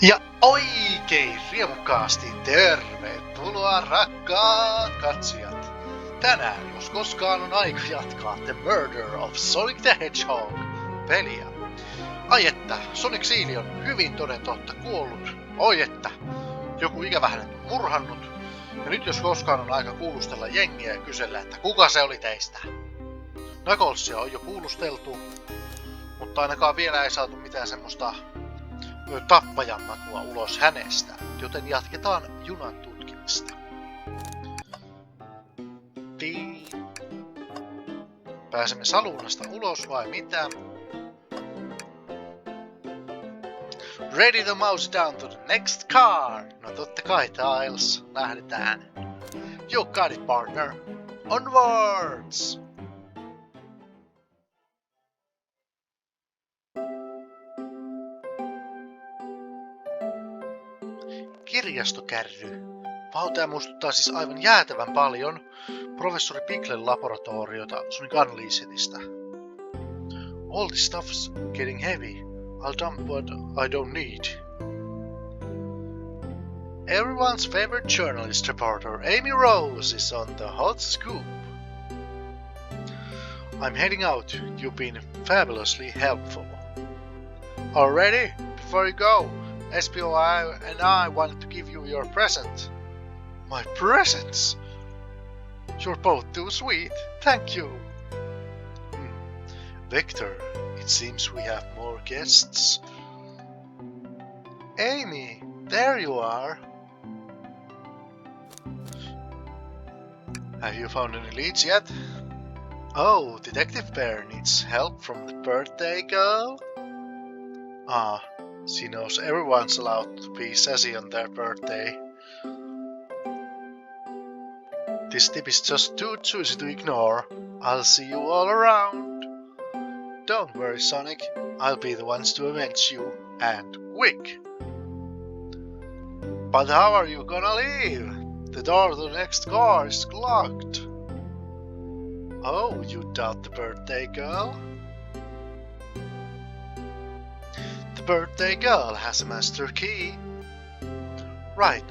Ja oikein riemukkaasti tervetuloa rakkaat katsojat! Tänään, jos koskaan on aika jatkaa The Murder of Sonic the Hedgehog -peliä. Ai että, Sonicin on hyvin toden totta kuollut. Oi että, joku ikävä hänet on murhannut. Ja nyt jos koskaan on aika kuulustella jengiä ja kysellä, että kuka se oli teistä? Knucklesia on jo kuulusteltu, mutta ainakaan vielä ei saatu mitään semmoista tappajan makua ulos hänestä, joten jatketaan junan tutkimista. Pääsemme saluunasta ulos vai mitä? Ready the mouse down to the next car! No totta kai Tiles, lähdetään. You got it partner! Onwards! Kirjastokärry. Vau, tää muistuttaa siis aivan jäätävän paljon professori Piglen laboratoriota Sonicin. All this stuff's getting heavy. I'll dump what I don't need. Everyone's favorite journalist reporter Amy Rose is on the hot scoop. I'm heading out. You've been fabulously helpful. Already? Before you go, Espio and I wanted to give you your present. My presents? You're both too sweet. Thank you. Vector, it seems we have more guests. Amy, there you are. Have you found any leads yet? Oh, Detective Bear needs help from the birthday girl? Ah, she knows everyone's allowed to be sassy on their birthday. This tip is just too juicy to ignore. I'll see you all around. Don't worry, Sonic. I'll be the ones to avenge you, and quick! But how are you gonna leave? The door to the next car is locked. Oh, you doubt the birthday girl? The birthday girl has a master key. Right.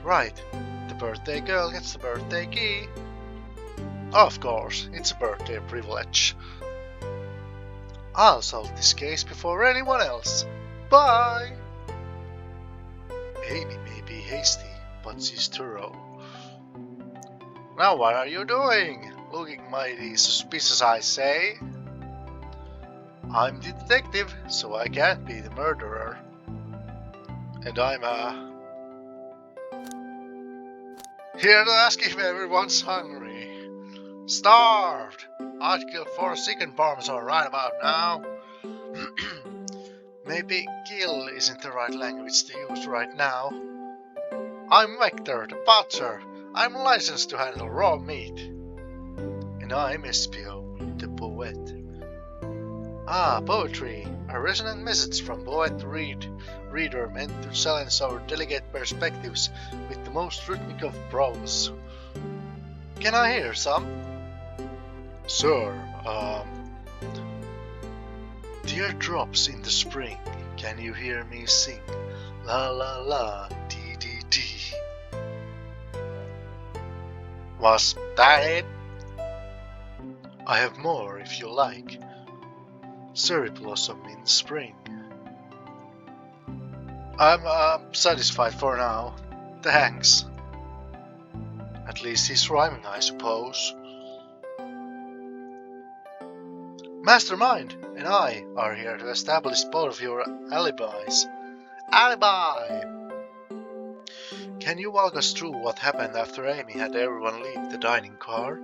The birthday girl gets the birthday key. Of course, it's a birthday privilege. I'll solve this case before anyone else. Bye! Amy may be hasty, but she's thorough. Now what are you doing? Looking mighty suspicious, I say. I'm the detective, so I can't be the murderer. And I'm here to ask if everyone's hungry. Starved! I'd kill 4 chicken parmesan right about now. Maybe kill isn't the right language to use right now. I'm Vector, the butcher. I'm licensed to handle raw meat. And I'm Espio, the poet. Ah, poetry. A resonant message from poet to reader meant to challenge our delicate perspectives with the most rhythmic of prose. Can I hear some? Sir, Teardrops in the spring, can you hear me sing? La la la, dee dee dee. Was that it? I have more if you like. Cherry blossom in spring. I'm satisfied for now. Thanks. At least he's rhyming, I suppose. Mastermind and I are here to establish both of your alibis. Alibi! Can you walk us through what happened after Amy had everyone leave the dining car?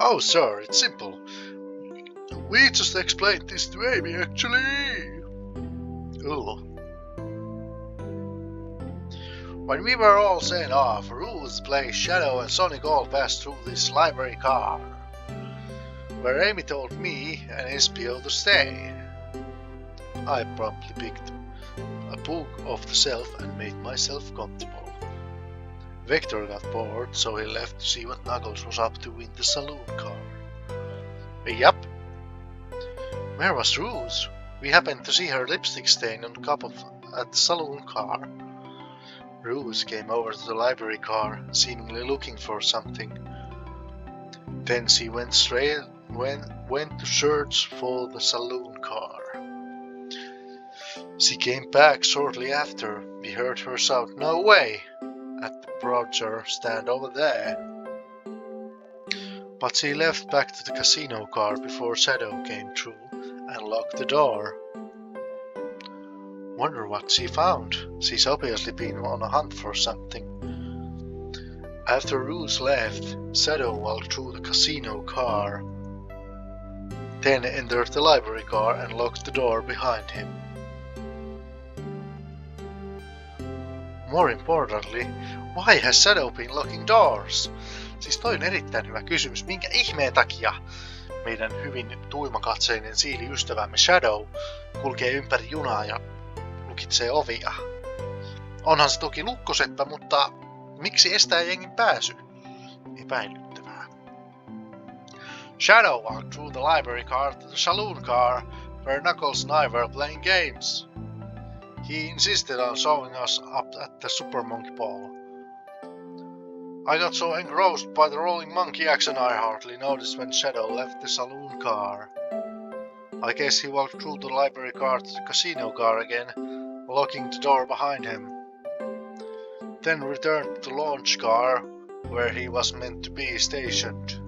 Oh, sir, it's simple. We just explained this to Amy, actually. Ugh. When we were all sent off, Rules, Blaze, Shadow and Sonic all passed through this library car, where Amy told me and Espio to stay. I promptly picked a book off the shelf and made myself comfortable. Vector got bored, so he left to see what Knuckles was up to in the saloon car. Yup. Where was Rose? We happened to see her lipstick stain on at the saloon car. Rose came over to the library car, seemingly looking for something. Then she went to search for the saloon car. She came back shortly after. We heard her shout, "No way!" at the Roger stand over there. But she left back to the casino car before Shadow came through and locked the door. Wonder what she found. She's obviously been on a hunt for something. After Rose left, Shadow walked through the casino car, then entered the library car and locked the door behind him. More importantly, why has Shadow been locking doors? Siis toi on erittäin hyvä kysymys. Minkä ihmeen takia meidän hyvin tuimakatseinen siiliystävämme Shadow kulkee ympäri junaa ja lukitsee ovia? Onhan se toki lukkoseppä, mutta miksi estää jengin pääsy? Epäilyttävää. Shadow walked through the library car to the saloon car, where Knuckles and I were playing games. He insisted on showing us up at the Super Monkey Ball. I got so engrossed by the rolling monkey action I hardly noticed when Shadow left the saloon car. I guess he walked through the library car to the casino car again, locking the door behind him. Then returned to the launch car, where he was meant to be stationed.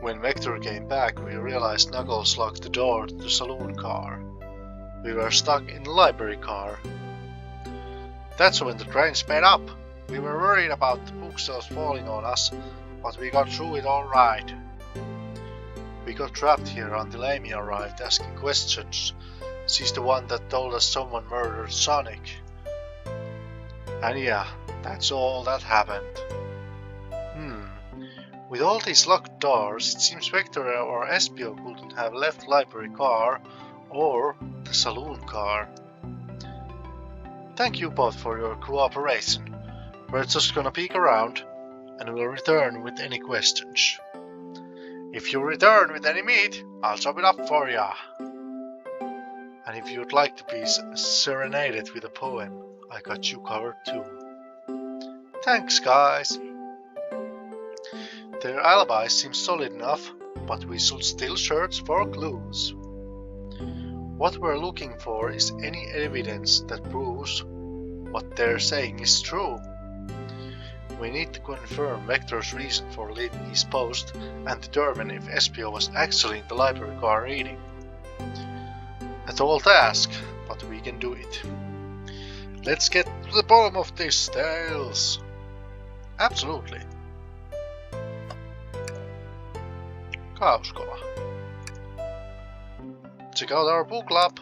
When Vector came back, we realized Knuckles locked the door to the saloon car. We were stuck in the library car. That's when the train sped up. We were worried about the bookshelves falling on us, but we got through it all right. We got trapped here until Amy arrived asking questions. She's the one that told us someone murdered Sonic. And yeah, that's all that happened. With all these locked doors, it seems Vectoria or Espio couldn't have left library car or the saloon car. Thank you both for your cooperation. We're just gonna peek around and we'll return with any questions. If you return with any meat, I'll chop it up for ya. And if you'd like to be serenaded with a poem, I got you covered too. Thanks, guys. Their alibi seems solid enough, but we should still search for clues. What we're looking for is any evidence that proves what they're saying is true. We need to confirm Vector's reason for leaving his post and determine if Espio was actually in the library car reading. A tall task, but we can do it. Let's get to the bottom of these tales. Absolutely. Kauskoa. Check out our book club.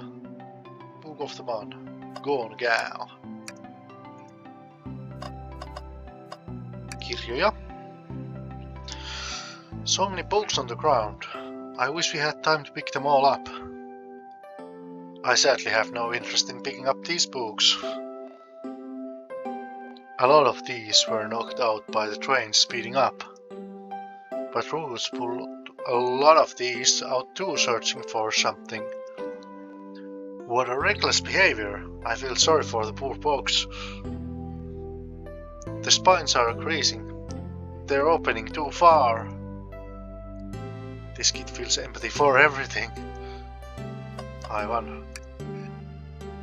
Book of the month. Gone Gal. Kirjoja. So many books on the ground. I wish we had time to pick them all up. I sadly have no interest in picking up these books. A lot of these were knocked out by the train speeding up. But Rose pulled a lot of these out too, searching for something. What a reckless behavior. I feel sorry for the poor folks. The spines are creasing. They're opening too far. This kid feels empathy for everything. Aivan.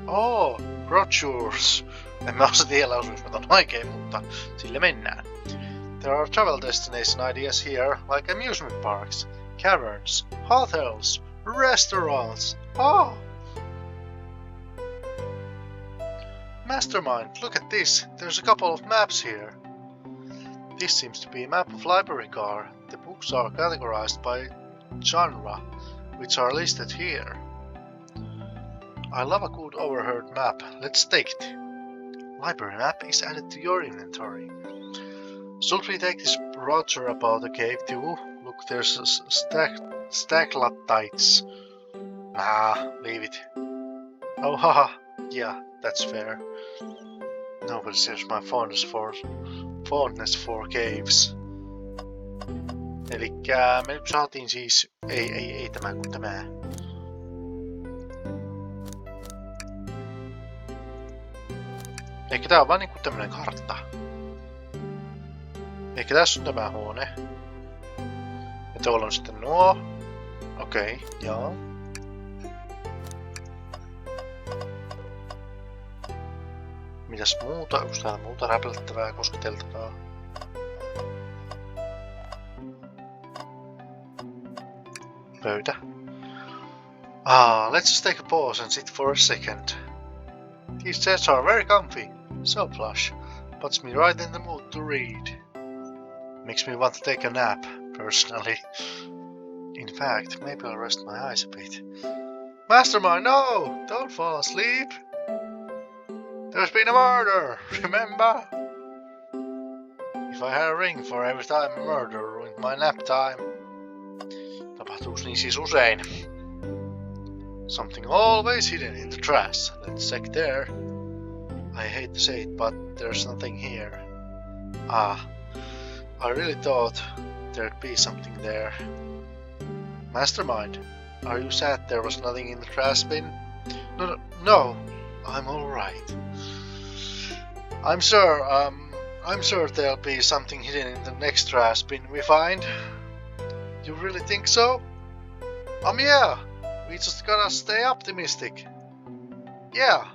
Oh, brochures. En mä osaa tiedä lausuinko mä ton oikein, mutta sille mennään. There are travel destination ideas here, like amusement parks, caverns, hotels, restaurants. Oh! Mastermind, look at this. There's a couple of maps here. This seems to be a map of library car. The books are categorized by genre, which are listed here. I love a good overheard map. Let's take it. Library map is added to your inventory. Should we take this Roger about the cave too? Look, there's a stalactites. Nah, leave it. Oh, haha. Yeah, that's fair. Nobody shares my fondness for caves. Elikkä me nyt saatiin siis... Ei tämä kun tämä. Ehkä tää on vaan niinku tämmönen kartta. Ehkä tässä on tämä huone. Ja tuolla on sitten nuo. Okei, joo. Mitäs muuta? Onko täällä muuta räplättävää kosketeltavaa? Pöytä. Let's just take a pause and sit for a second. These chairs are very comfy, so plush, puts me right in the mood to read. Makes me want to take a nap, personally. In fact, maybe I'll rest my eyes a bit. Mastermind, no! Don't fall asleep! There's been a murder, remember? If I had a ring for every time a murder ruined my nap time. Tapahtuuko niin siis usein? Something always hidden in the trash. Let's check there. I hate to say it, but there's nothing here. I really thought there'd be something there. Mastermind, are you sad there was nothing in the trash bin? No, I'm alright. I'm sure there'll be something hidden in the next trash bin we find. You really think so? Yeah. We just gotta stay optimistic. Yeah,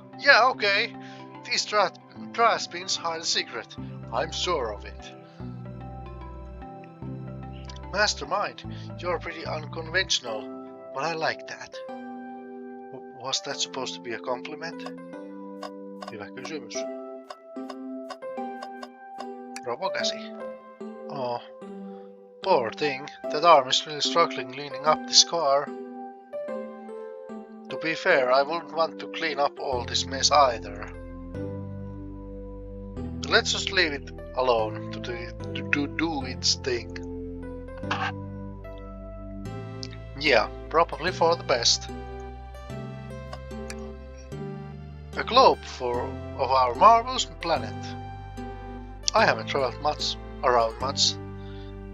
okay. These trash bins hide a secret. I'm sure of it. Mastermind, you're pretty unconventional, but I like that. Was that supposed to be a compliment? Hyvä kysymys. Robokäsi. Oh, poor thing. That arm is really struggling cleaning up this car. To be fair, I wouldn't want to clean up all this mess either. Let's just leave it alone to do its thing. Yeah, probably for the best. A globe of our marvelous planet. I haven't traveled around much.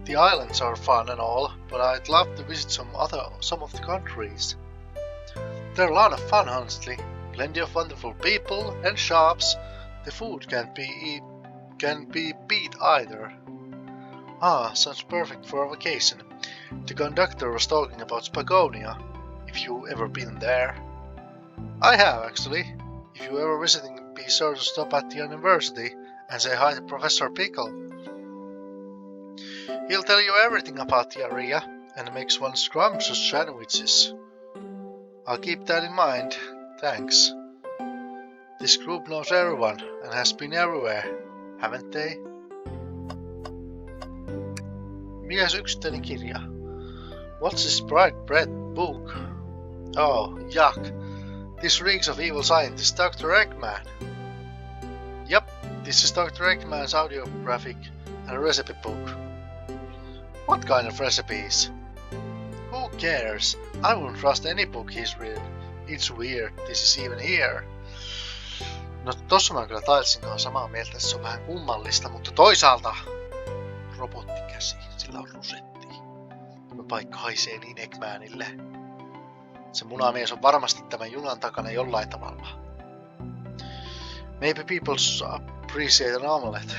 The islands are fun and all, but I'd love to visit some of the countries. They're a lot of fun, honestly. Plenty of wonderful people and shops. The food can't be beat either. Sounds perfect for a vacation. The conductor was talking about Spagonia. If you ever been there? I have, actually. If you ever visiting, be sure to stop at the university and say hi to Professor Pickle. He'll tell you everything about the area and makes one scrumptious sandwiches. I'll keep that in mind, thanks. This group knows everyone and has been everywhere, haven't they? Mikäs yksittäinen kirja? What's this bright red book? Oh, yuck. This reeks of evil scientist Dr. Eggman. Yep, this is Dr. Eggman's audiographic and recipe book. What kind of recipes? Who cares? I wouldn't trust any book he's written. It's weird, this is even here. No tossa mä kyllä Tailsin kanssa samaa mieltä, että se on vähän kummallista, mutta toisaalta robottikäsi, sillä on rusetti. Tämä paikka haisee niin Eggmanille. Se munamies on varmasti tämän junan takana jollain tavalla. Maybe people appreciate an omelette.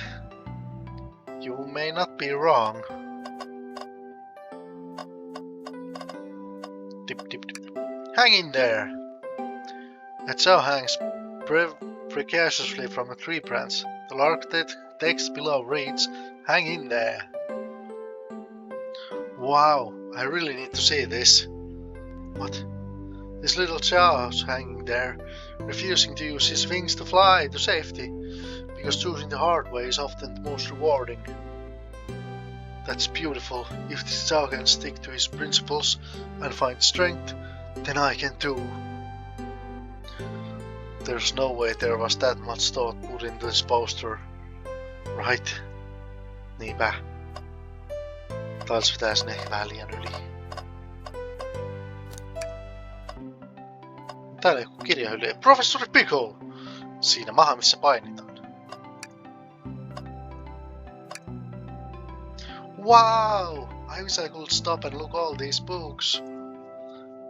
You may not be wrong. Dip, dip, dip. Hang in there! A chow hangs precariously from a tree branch. The lark text below reads, "Hang in there." Wow, I really need to see this. What? This little chow's hanging there, refusing to use his wings to fly to safety, because choosing the hard way is often the most rewarding. That's beautiful. If this chow can stick to his principles and find strength, then I can too. There's no way there was that much thought put into this poster. Right? Niinpä. Taas vetää sinne vähän liian yli. Täällä on joku kirjahylly. Professori Pickle! Siinä maha missä painitaan. Wow! I wish I could stop and look all these books.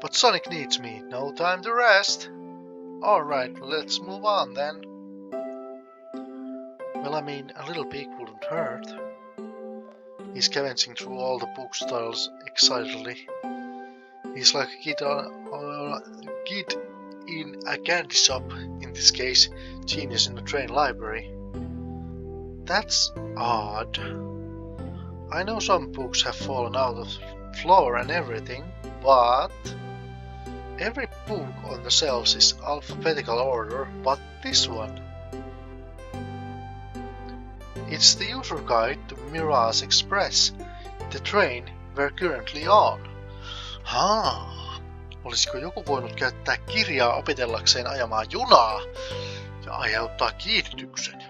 But Sonic needs me. No time to rest. Alright, let's move on then. Well, I mean, a little peek wouldn't hurt. He's scavenging through all the bookstores excitedly. He's like a kid in a candy shop, in this case, genius in a train library. That's odd. I know some books have fallen out of the floor and everything, but every book on the shelves is alphabetical order, but this one. It's the user guide to Mirage Express, the train we're currently on. Olisiko joku voinut käyttää kirjaa opetellakseen ajamaan junaa ja aiheuttaa kiihdytyksen?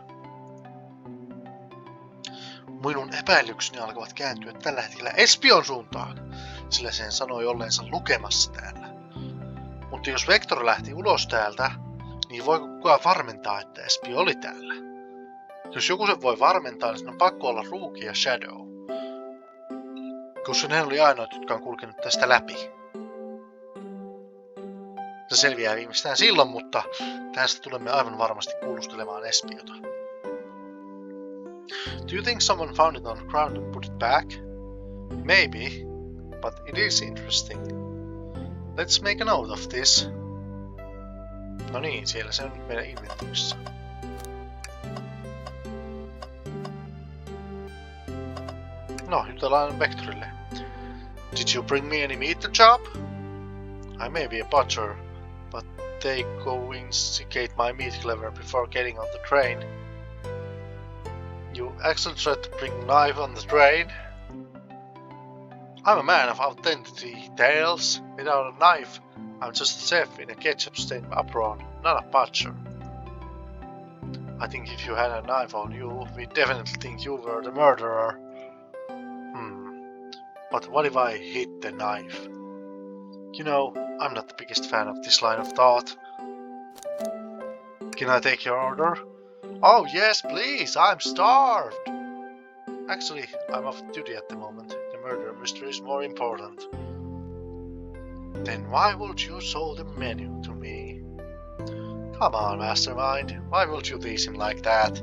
Minun epäilykseni alkavat kääntyä tällä hetkellä Espion suuntaan, sillä sen sanoi olleensa lukemassa täällä. Mutta jos Vectoria lähti ulos täältä, niin voiko kukaan varmentaa, että Espio oli täällä? Jos joku sen voi varmentaa, niin on pakko olla Ruuki ja Shadow. Koska ne oli ainoat, jotka on kulkenut tästä läpi. Se selviää viimeistään silloin, mutta tästä tulemme aivan varmasti kuulustelemaan Espiota. Do you think someone found it on the ground and put it back? Maybe, but it is interesting. Let's make a note of this. No niin, siellä se on nyt meidän inventoryssa. No, jutellaan Vectorille. Did you bring me any meat to chop? I may be a butcher, but they go instigate my meat cleaver before getting on the train. You actually tried to bring a knife on the train? I'm a man of authentic tales. Without a knife, I'm just a chef in a ketchup-stained apron, not a butcher. I think if you had a knife on you, we'd definitely think you were the murderer. But what if I hid the knife? You know, I'm not the biggest fan of this line of thought. Can I take your order? Oh yes, please, I'm starved! Actually, I'm off duty at the moment. The murder mystery is more important. Then why would you show the menu to me? Come on, mastermind, why would you tease him like that?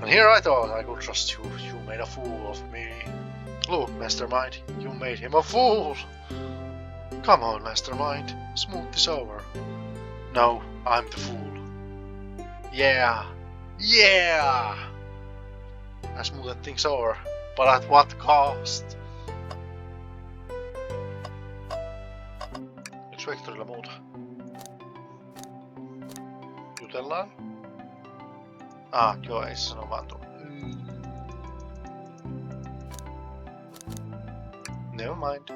And here I thought I could trust you. You made a fool of me. Look, mastermind, you made him a fool! Come on, mastermind, smooth this over. No, I'm the fool. Yeah! I smoothed things over, but at what cost? Yksi Vectorilla muuta. Jutellaan? Joo, ei se sano vaan tuo. Never mind.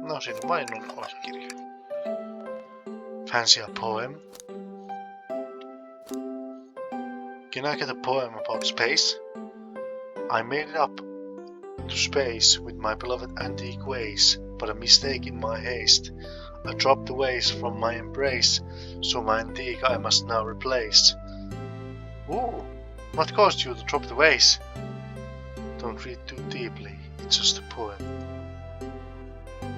No, siinä vain on ohjekirja. Fancy a poem? Can I get a poem about space? I made it up to space with my beloved antique ways, but a mistake in my haste. I dropped the ways from my embrace, so my antique I must now replace. Ooh, what caused you to drop the ways? Don't read too deeply, it's just a poem.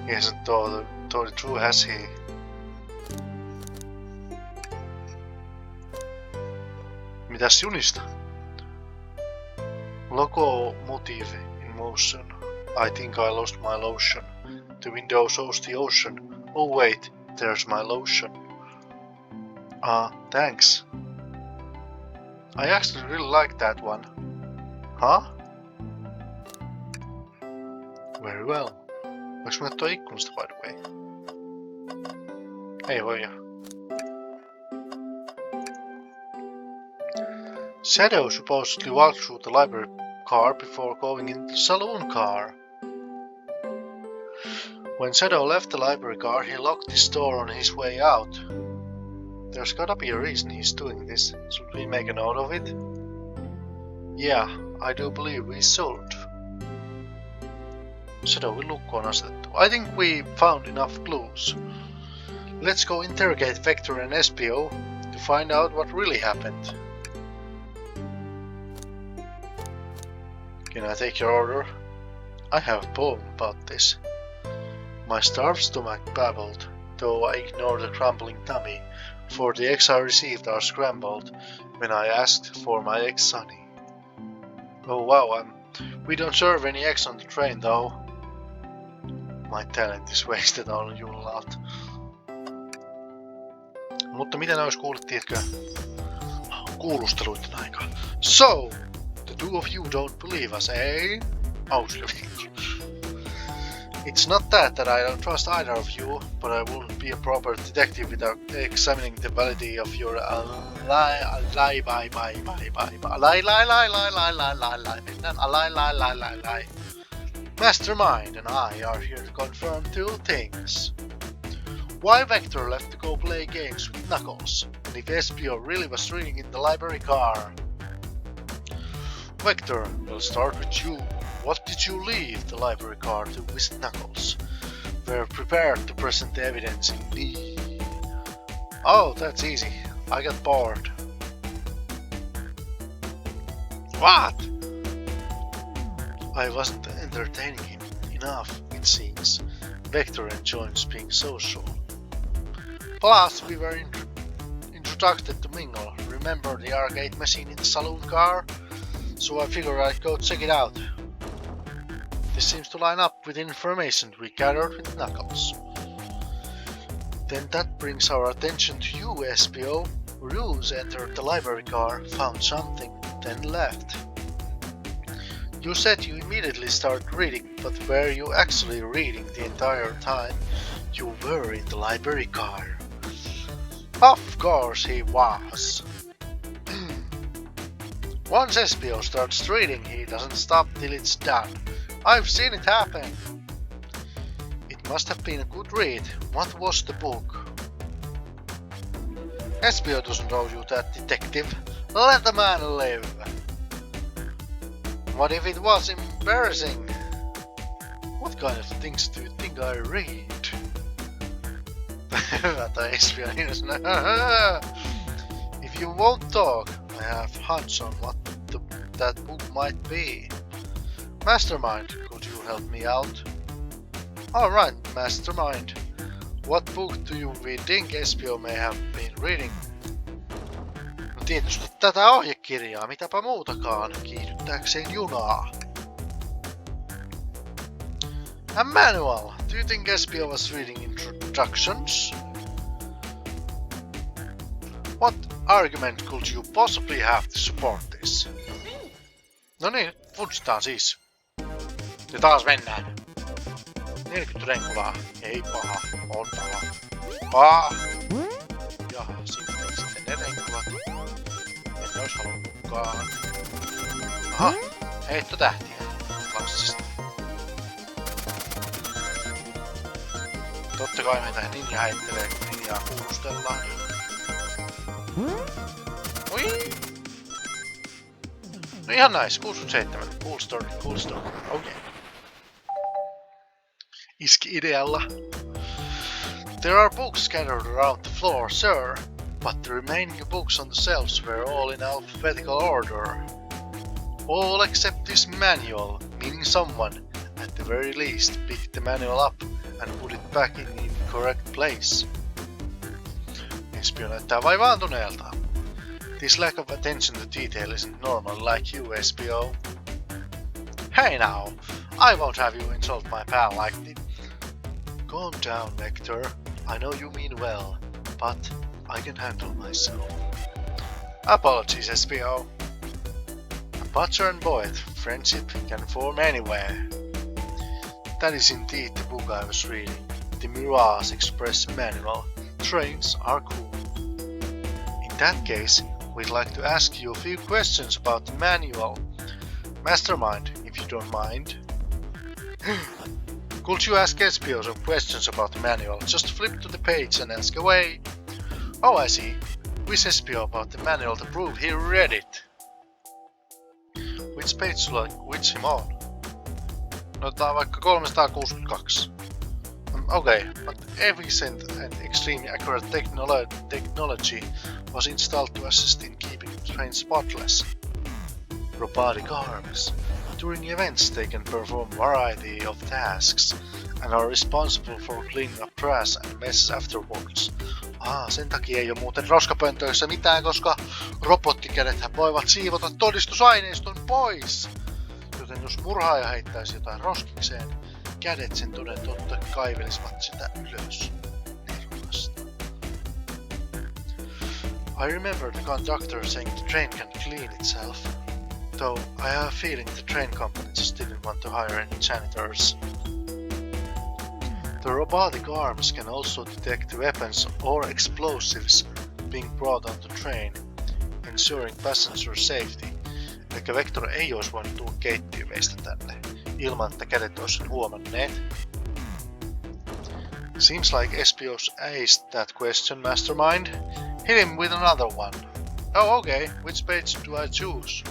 He hasn't told it through, has he? Mitäs junista? Locomotive in motion. I think I lost my lotion. The window shows the ocean. Oh wait, there's my lotion. Thanks. I actually really like that one. Huh? Very well. Voinko mennä tuo ikkunasta, by the way? Ei voi. Shadow supposedly walked through the library car before going into the saloon car. When Shadow left the library car, he locked his door on his way out. There's gotta be a reason he's doing this. Should we make a note of it? Yeah, I do believe we should. Shadowin lukko on asetettu. I think we found enough clues. Let's go interrogate Vectoria and Espio to find out what really happened. Can I take your order? I have a poem about this. My starved stomach babbled, though I ignored the crumbling tummy, for the eggs I received are scrambled when I asked for my egg sunny. Oh wow, we don't serve any eggs on the train though. My talent is wasted on you lot. Mutta miten olisi kuullut, tiedätkö? Kuulusteluiden aikaa. So, the two of you don't believe us, eh? It's not that I don't trust either of you, but I wouldn't be a proper detective without examining the validity of your Mastermind and I are here to confirm two things. Why Vector left to go play games with Knuckles, and if Espio really was reading in the library car. Vector, we'll start with you. What did you leave the library car to visit Knuckles? We're prepared to present the evidence in need. Oh, that's easy. I got bored. What? I wasn't entertaining him enough, it seems. Vector enjoys being social. Plus, we were introduced to mingle. Remember the arcade machine in the saloon car? So I figured I'd go check it out. This seems to line up with information we gathered with Knuckles. Then that brings our attention to you, Espio. You entered the library car, found something, then left. You said you immediately started reading, but were you actually reading the entire time you were in the library car? Of course he was. Once Espio starts reading, he doesn't stop till it's done. I've seen it happen. It must have been a good read. What was the book? Espio doesn't owe you that, detective. Let the man live. What if it was embarrassing? What kind of things do you think I read? If you won't talk, I have hunch on what that book might be. Mastermind, could you help me out? Alright, Mastermind. What book do you think Espio may have been reading? No tietysti tätä ohjekirjaa, mitäpä muutakaan, kiihdyttääkseen junaa. A manual. Do you think Espio was reading introductions? What argument could you possibly have to support this? No niin, funtsitaan siis. Ja taas mennään. 40 renkulaa. Ei paha, on paha. Paha! Ja sitten ne renkulat. En ois halunnutkaan. Aha, heittotähtiä. Klassista. Totta kai meitä ninja heittelee, kun ninjaa kuulustellaan. Oi! No ihan nice, 67. Cool story, cool story. Okay. Iski idealla. There are books scattered around the floor, sir, but the remaining books on the shelves were all in alphabetical order. All except this manual, meaning someone, at the very least, picked the manual up and put it back in the correct place. Espio näyttää vaivaantuneelta. This lack of attention to detail isn't normal like you, Espio. Hey now, I won't have you insult my pal like this. Calm down, Vector. I know you mean well, but I can handle myself. Apologies, Espio. A butcher and boy, friendship can form anywhere. That is indeed the book I was reading, the Mirage Express Manual. Trains are cool. In that case, we'd like to ask you a few questions about the manual. Mastermind, if you don't mind. Could you ask Espio some questions about the manual? Just flip to the page and ask away. Oh, I see. Quiz Espio about the manual to prove he read it. Which page should I quiz him on? No, tää on vaikka 362. Okay, but efficient and extremely accurate technology was installed to assist in keeping the train spotless. Robotic arms. During events they can perform a variety of tasks and are responsible for cleaning up trash and messes afterwards. Sen takia ei oo muuten roskapöntöissä mitään, koska robottikädethän voivat siivota todistusaineiston pois. Joten jos murhaaja heittäisi jotain roskikseen, kädet sen toden totta kaivelisivat sitä ylös. Nerokasta. I remember the conductor saying the train can clean itself, though I have a feeling the train company just didn't want to hire any janitors. The robotic arms can also detect weapons or explosives being brought on the train, ensuring passenger safety. Eli Vectoria ei olisi voinut tulla keittiöveistä tänne, ilman että kädet olisi sen huomanneet. Seems like Espio's aced that question, Mastermind. Hit him with another one. Oh, okay. Which page do I choose?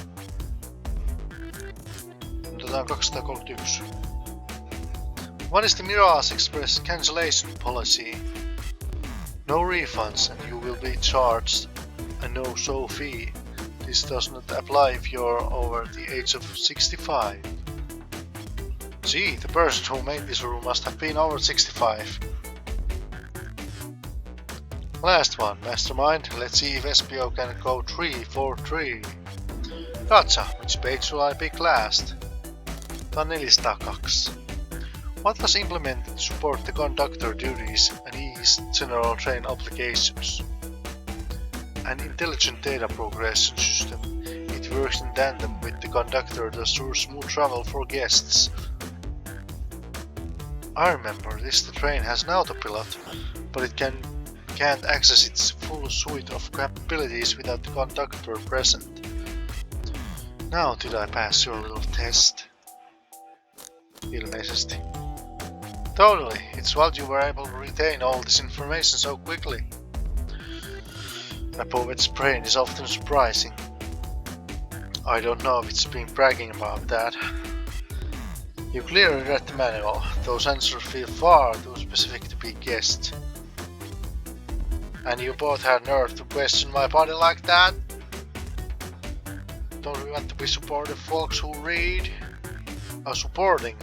Otetaan 231. What is the Mirage Express cancellation policy? No refunds and you will be charged a no-show fee. This does not apply if you're over the age of 65. Gee, the person who made this rule must have been over 65. Last one, Mastermind. Let's see if Espio can go 3 for 3. Gotcha, which page should I pick last? Tää on 402. What was implemented to support the conductor duties and ease general train obligations? An intelligent data progression system. It works in tandem with the conductor to ensure smooth travel for guests. I remember this. The train has an autopilot, but it can't access its full suite of capabilities without the conductor present. Now did I pass your little test? Ilmeisesti. Totally, it's what you were able to retain all this information so quickly. A poet's brain is often surprising. I don't know if it's been bragging about that. You clearly read the manual. Those answers feel far too specific to be guessed. And you both had nerve to question my body like that? Don't we want to be supportive folks who read? Supporting.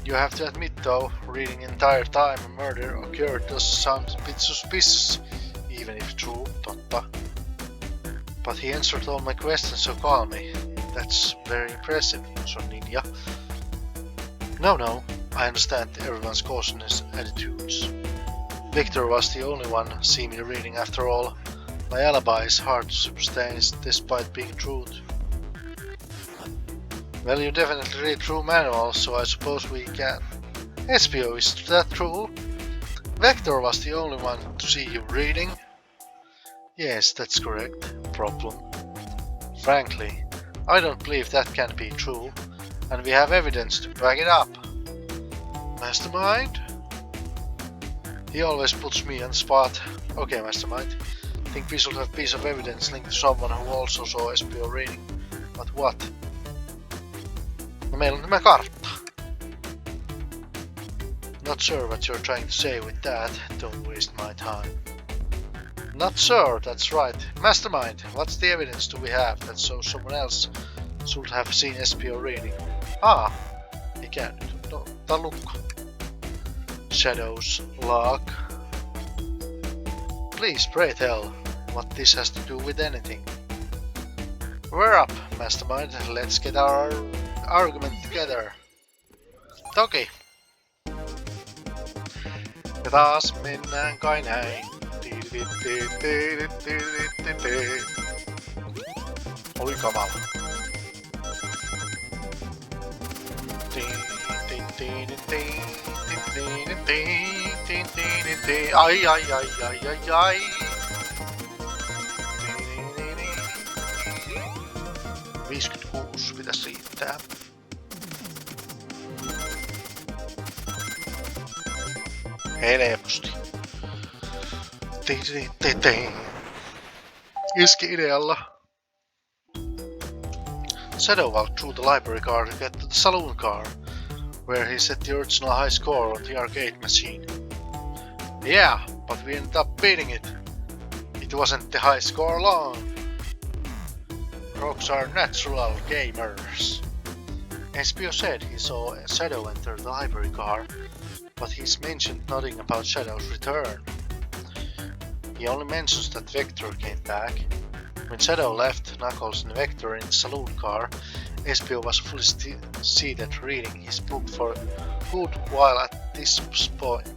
You have to admit though, reading entire time a murder occurred does sound a bit suspicious, even if true, totta. But he answered all my questions so calmly. That's very impressive, Soninja. No, I understand everyone's cautious attitudes. Victor was the only one seemingly reading after all. My alibi is hard to sustain despite being truth. Well, you definitely read through manuals, so I suppose we can. Espio, is that true? Vector was the only one to see you reading? Yes, that's correct. Problem. Frankly, I don't believe that can be true, and we have evidence to back it up. Mastermind? He always puts me on the spot. Okay, Mastermind. Think we should have a piece of evidence linked to someone who also saw Espio reading. But what? No, meillä on tämä kartta. Not sure what you're trying to say with that. Don't waste my time. Not sure, that's right. Mastermind, what's the evidence do we have that shows someone else should have seen Espio reading? Mikä nyt? No, tää on lukko. Shadows, lock. Please, pray tell what this has to do with anything. We're up, Mastermind. Let's get our argument together. Toki. Ja taas mennään kai näin. Oli kamala. Ai. 56 pitäisi riittää. Helposti. Iski idealla. Shadow walked through the library car to get to the saloon car, where he set the original high score on the arcade machine. Yeah, but we ended up beating it. It wasn't the high score long. Frogs are natural gamers. Espio said he saw a Shadow enter the library car, but he's mentioned nothing about Shadow's return. He only mentions that Vector came back. When Shadow left Knuckles and Vector in the saloon car, Espio was fully seated reading his book for good while at this point.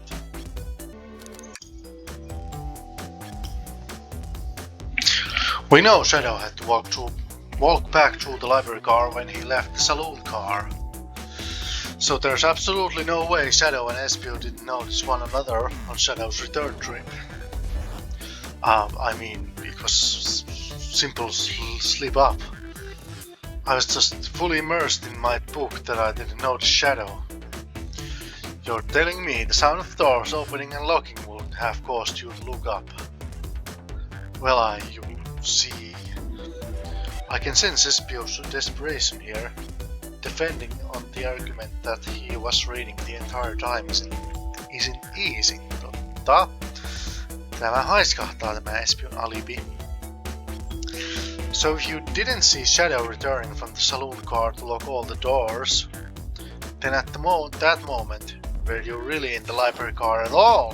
We know Shadow had to walk back through the library car when he left the saloon car. So there's absolutely no way Shadow and Espio didn't notice one another on Shadow's return trip. I mean, because simple slip up. I was just fully immersed in my book that I didn't notice Shadow. You're telling me the sound of doors opening and locking would have caused you to look up? Well, you see, I can sense Espio's desperation here, defending on the argument that he was reading the entire time isn't easy, totta. Tämä haiskahtaa tämä Espion alibi. So if you didn't see Shadow returning from the saloon car to lock all the doors, then at that moment, were you really in the library car at all?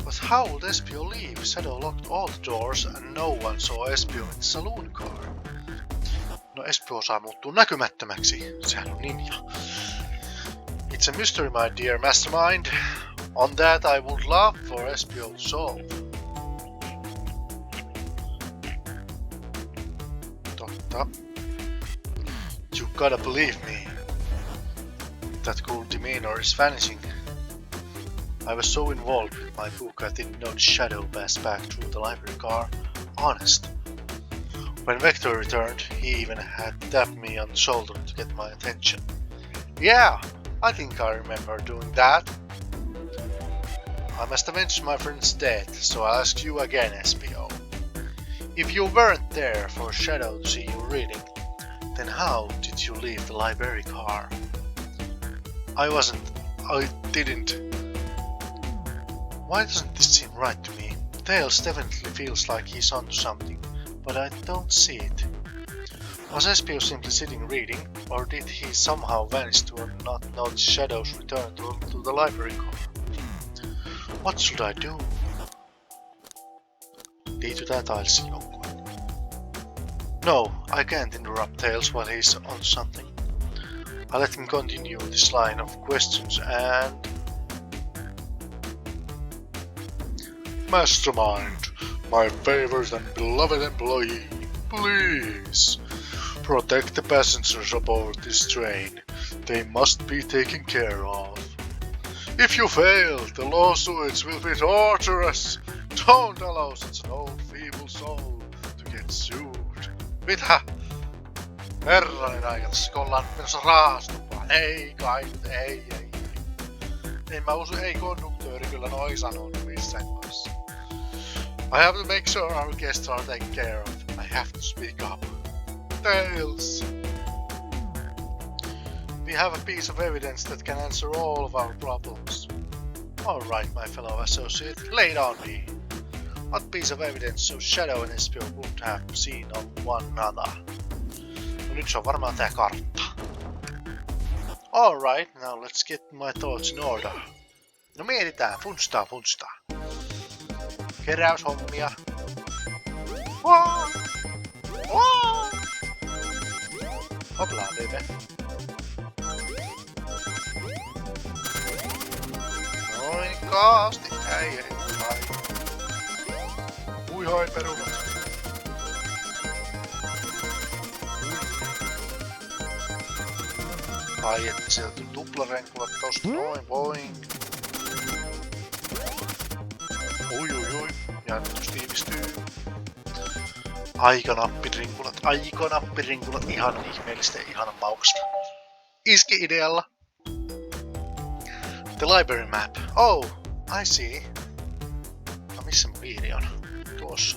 But how would Espio leave? Shadow locked all the doors and no one saw Espio in the saloon car. No, Espio saa muuttua näkymättömäksi. Sehän on ninja. It's a mystery, my dear mastermind. On that I would love for Espio to solve. Totta. You gotta believe me. That cool demeanor is vanishing. I was so involved with my book I didn't notice Shadow pass back through the library car. Honest. When Vector returned, he even had to tap me on the shoulder to get my attention. Yeah, I think I remember doing that. I must avenge my friend's death, so I'll ask you again, Espio. If you weren't there for Shadow to see you reading, then how did you leave the library car? I didn't. Why doesn't this seem right to me? Tails definitely feels like he's onto something, but I don't see it. Was Espio simply sitting reading, or did he somehow vanish to not notice Shadow's return to the library car? What should I do? Liitytään Tailsiin joukkoon. No, I can't interrupt Tails while he's on something. I let him continue this line of questions and... Mastermind, my favorite and beloved employee, please protect the passengers aboard this train. They must be taken care of. If you fail, the lawsuits will be torturous. Don't allow such an old feeble soul to get sued. Mitä? Herranen aika, tässä ollaan menossa raastupaan. Ei kai nyt, ei. En mä usu, ei konduktööri kyllä noin sanonut missään kanssa. I have to make sure our guests are taken care of. I have to speak up. Tails! We have a piece of evidence that can answer all of our problems. Alright, my fellow associate, lay it on me. What piece of evidence so Shadow and Espio would have seen on one another? No nyt se on varmaan tää kartta. Alright, now let's get my thoughts in order. No mietitään, funstaa. Keräyshommia. Wow! Hoplaa, baby. Noin kaasti, ei. Huihoi perunat. Ai että sieltä tuli tuplarenkulat tosta noin, boing. Ui. Jännitystä tiivistyy. Aikanappirinkulat, ihan ihmeellistä ja ihanan maukasta. Iski idealla. The library map. Oh, I see. No missä mun viiri on? Tuossa.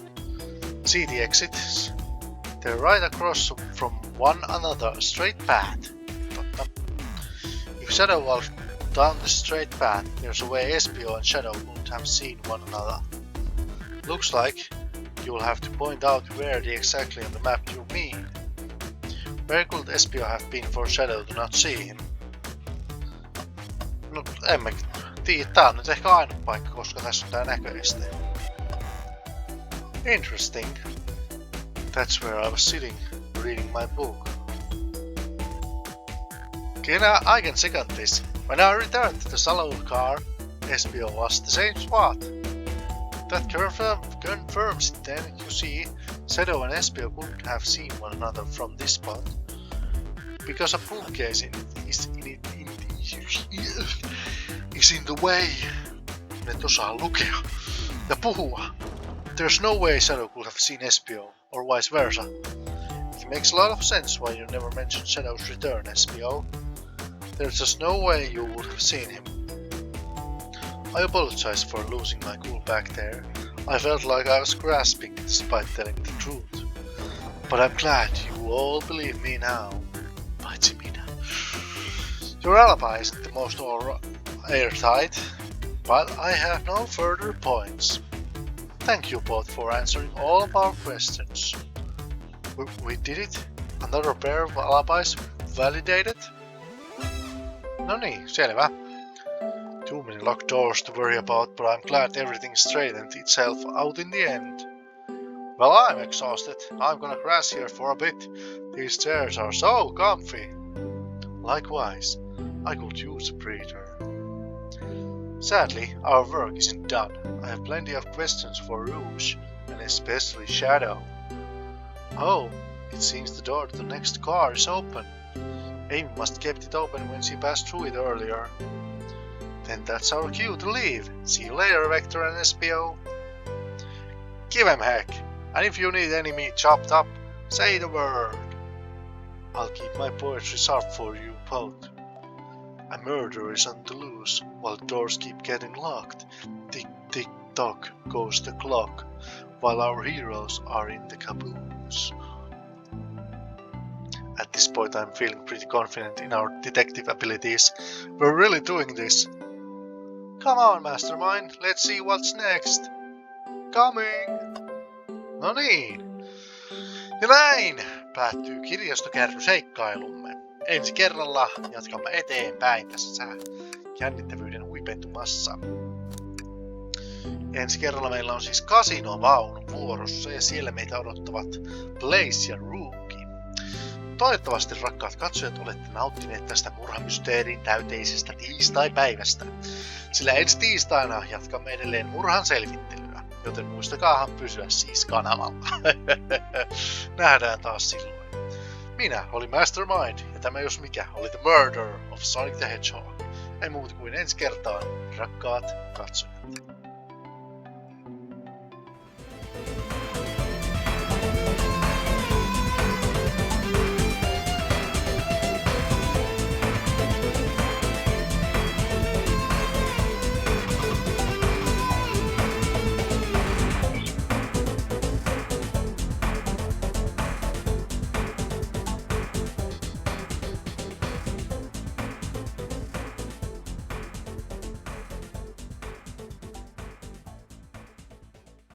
See the exits. They're right across from one another, straight path. Totta. If Shadow walks down the straight path, there's a way Espio and Shadow won't have seen one another. Looks like You'll have to point out where exactly on the map you mean. Where could Espio have been for Shadow to not see him? No, emme tiedä. Tää on nyt ehkä ainut paikka, koska tässä on tää näköeste. Interesting. That's where I was sitting, reading my book. I can second this. When I returned to the saloon car, Espio was the same spot. That confirms it then, you see, Shadow and Espio couldn't have seen one another from this spot. Because a bookcase is in the way. Et osaa lukea ja puhua. There's no way Shadow could have seen Espio, or vice versa. It makes a lot of sense why you never mentioned Shadow's return, Espio. There's just no way you would have seen him. I apologize for losing my cool back there. I felt like I was grasping despite telling the truth. But I'm glad you all believe me now. Your alibi isn't the most airtight, but I have no further points. Thank you both for answering all of our questions. We did it? Another pair of alibis validated? No niin, selvä. Too many locked doors to worry about, but I'm glad everything straightened itself out in the end. Well, I'm exhausted. I'm gonna crash here for a bit. These chairs are so comfy. Likewise, I could use a breather. Sadly, our work isn't done. I have plenty of questions for Rouge, and especially Shadow. Oh, it seems the door to the next car is open. Amy must have kept it open when she passed through it earlier. Then that's our cue to leave. See you later, Vector and Espio. Give 'em heck. And if you need any meat chopped up, say the word. I'll keep my poetry sharp for you both. A murder is on the loose, while doors keep getting locked. Tick, tick, tock goes the clock, while our heroes are in the caboose. At this point I'm feeling pretty confident in our detective abilities. We're really doing this. Come on, Mastermind, let's see what's next. Coming! No niin. Ja näin päättyy kirjastokärryseikkailumme. Ensi kerralla jatkamme eteenpäin tässä jännittävyyden huipentumassa. Ensi kerralla meillä on siis Vaunu vuorossa ja siellä meitä odottavat Blaze ja Rookie. Toivottavasti rakkaat katsojat olette nauttineet tästä murhamysteerin täyteisestä tiistai-päivästä. Sillä ensi tiistaina jatkamme edelleen murhan selvittelyä, joten muistakaahan pysyä siis kanavalla. Nähdään taas silloin. Minä olin Mastermind ja tämä jos mikä oli The Murder of Sonic the Hedgehog. Ei muuta kuin ensi kertaan, rakkaat katsojat.